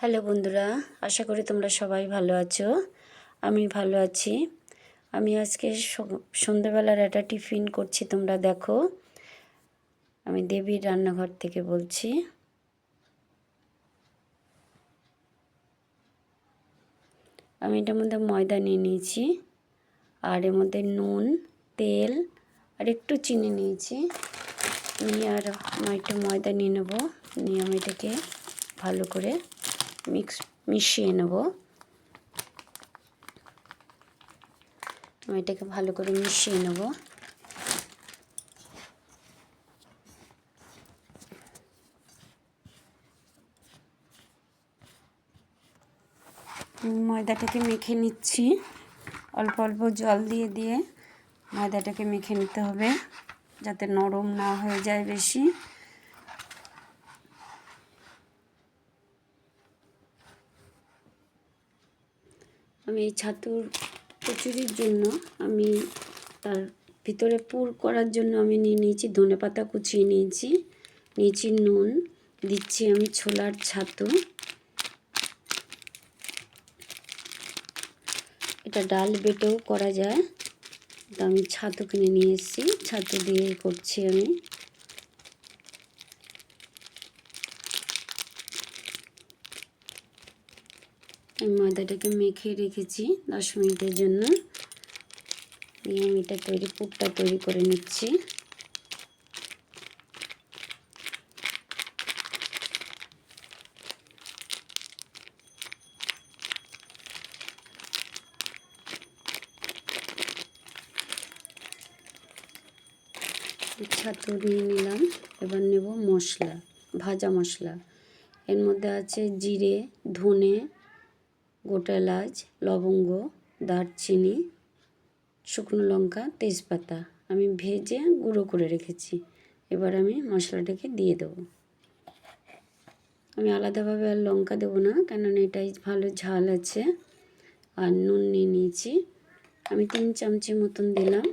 Hello বন্ধুরা, আশা করি তোমরা সবাই ভালো আছো। আমি ভালো আছি। আমি আজকে সন্ধ্যেবেলার একটা টিফিন করছি, তোমরা দেখো। আমি দেবীর রান্নাঘর থেকে বলছি। আমি এটার মধ্যে ময়দা নিয়ে নিয়েছি, আর এর মধ্যে নুন, তেল আর একটু চিনি নিয়েছি। নিয়ে আর একটু ময়দা নিয়ে নেবো। নিয়ে আমি এটাকে ভালো করে মিশিয়ে নেবো। আমি এটাকে ভালো করে মিশিয়ে নেব। ময়দাটাকে মেখে নিচ্ছি, অল্প অল্প জল দিয়ে দিয়ে ময়দাটাকে মেখে নিতে হবে, যাতে নরম না হয়ে যায় বেশি। আমি এই ছাতুর কচুরির জন্য আমি তার ভিতরে পুর করার জন্য আমি নিয়ে নিয়েছি ধনেপাতা কুচিয়ে নিয়েছি নুন, দিচ্ছি আমি ছোলার ছাতু। এটা ডাল বেটেও করা যায়, তো আমি ছাতু কিনে নিয়ে এসেছি, ছাতু দিয়ে করছি আমি। আমি ময়দাটাকে মেখে রেখেছি 10 মিনিটের জন্য। দিয়ে আমি এটা পুরটা তৈরি করে নিচ্ছি। ছাতু নিয়ে নিলাম। এবার নেব মশলা, ভাজা মশলা। এর মধ্যে আছে জিরে, ধনে, গোটা এলাচ, লবঙ্গ, দারচিনি, শুকনো লঙ্কা, তেজপাতা আমি ভেজে গুঁড়ো করে রেখেছি। এবার আমি মশলাটাকে দিয়ে দেবো। আমি আলাদাভাবে আর লঙ্কা দেবো না, কেননা এটাই ভালো ঝাল আছে। আর নুন নিয়ে নিয়েছি, আমি 3 চামচি মতন দিলাম।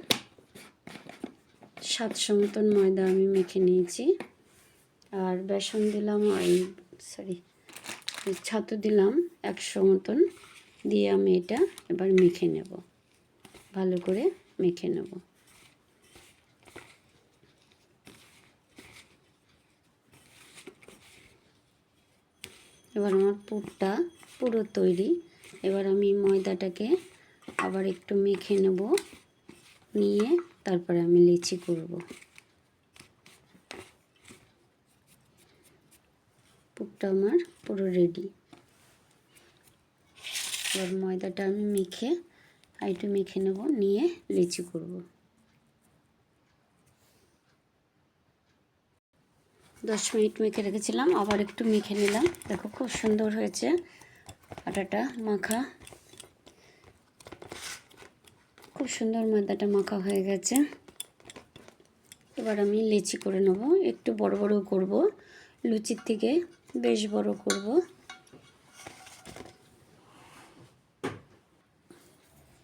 700 মতন ময়দা আমি মেখে নিয়েছি। আর বেসন দিলাম, ছাতু দিলাম 100 মতন। দিয়ে আমি এটা এবার মেখে নেব, ভালো করে মেখে নেব। এবার আমার পুরটা পুরো তৈরি। এবার আমি ময়দাটাকে আবার একটু মেখে নেব, নিয়ে তারপরে আমি লিচি করব। পুরটা আমার পুরো রেডি। এবার ময়দাটা আমি একটু মেখে নেব, নিয়ে লিচি করব। 10 মিনিট মেখে রেখেছিলাম, আবার একটু মেখে নিলাম। দেখো খুব সুন্দর হয়েছে আটাটা মাখা, খুব সুন্দর ময়দাটা মাখা হয়ে গেছে। এবার আমি লিচি করে নেব। একটু বড় বড় করব, লুচির থেকে বেশ বড় করব।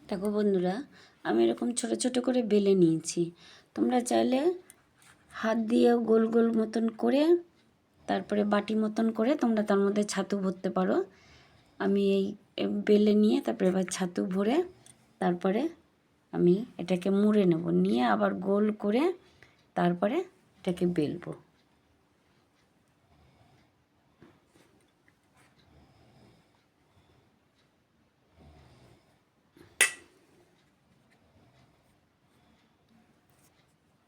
দেখো বন্ধুরা, আমি এরকম ছোট ছোট করে বেলে নিয়েছি। তোমরা চাইলে হাত দিয়েও গোল গোল মতন করে, তারপরে বাটি মতন করে তোমরা তার মধ্যে ছাতু ভরতে পারো। আমি এই বেলে নিয়ে তারপরে এবার ছাতু ভরে তারপরে আমি এটাকে মুড়ে নেব, নিয়ে আবার গোল করে তারপরে এটাকে বেলবো।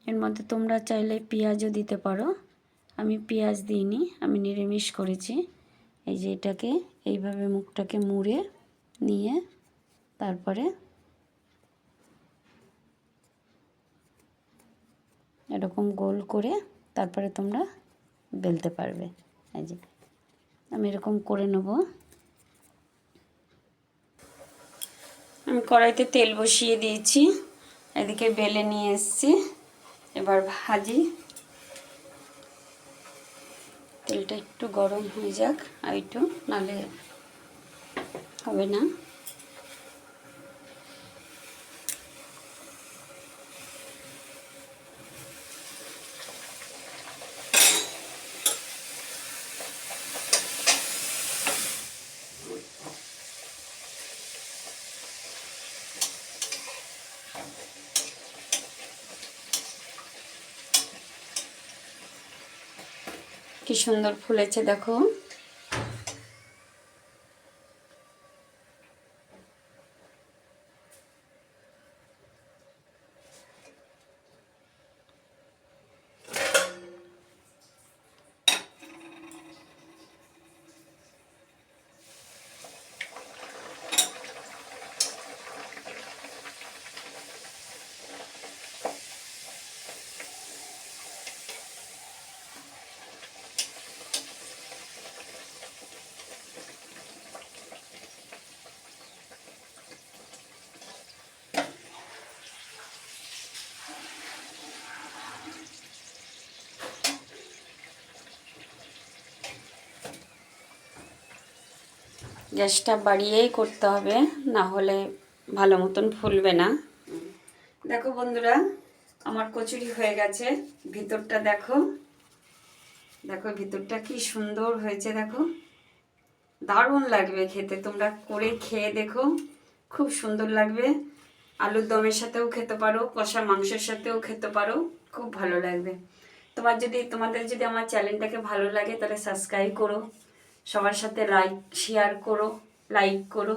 এর মধ্যে তোমরা চাইলে পেঁয়াজও দিতে পারো, আমি পেঁয়াজ দিইনি, আমি নিরামিষ করেছি। এই যে এটাকে এইভাবে মুখটাকে মুড়ে নিয়ে তারপরে এরকম গোল করে তারপরে তোমরা বেলতে পারবে। এই যে আমি এরকম করে নেব। আমি কড়াইতে তেল বসিয়ে দিয়েছি, এদিকে বেলে নিয়ে এসেছি। এবার ভাজি। তেলটা একটু গরম হয়ে যাক, আর একটু, নাহলে হবে না। সুন্দর ফুলেছে দেখো। গ্যাসটা বাড়িয়েই করতে হবে, না হলে ভালো মতন ফুলবে না। দেখো বন্ধুরা, আমার কচুরি হয়ে গেছে। ভিতরটা দেখো, দেখো ভিতরটা কি সুন্দর হয়েছে। দেখো দারুণ লাগবে খেতে, তোমরা করে খেয়ে দেখো, খুব সুন্দর লাগবে। আলুর দমের সাথেও খেতে পারো, কষা মাংসের সাথেও খেতে পারো, খুব ভালো লাগবে। তোমাদের যদি আমার চ্যানেলটাকে ভালো লাগে তাহলে সাবস্ক্রাইব করো, সবার সাথে শেয়ার করো, লাইক করো।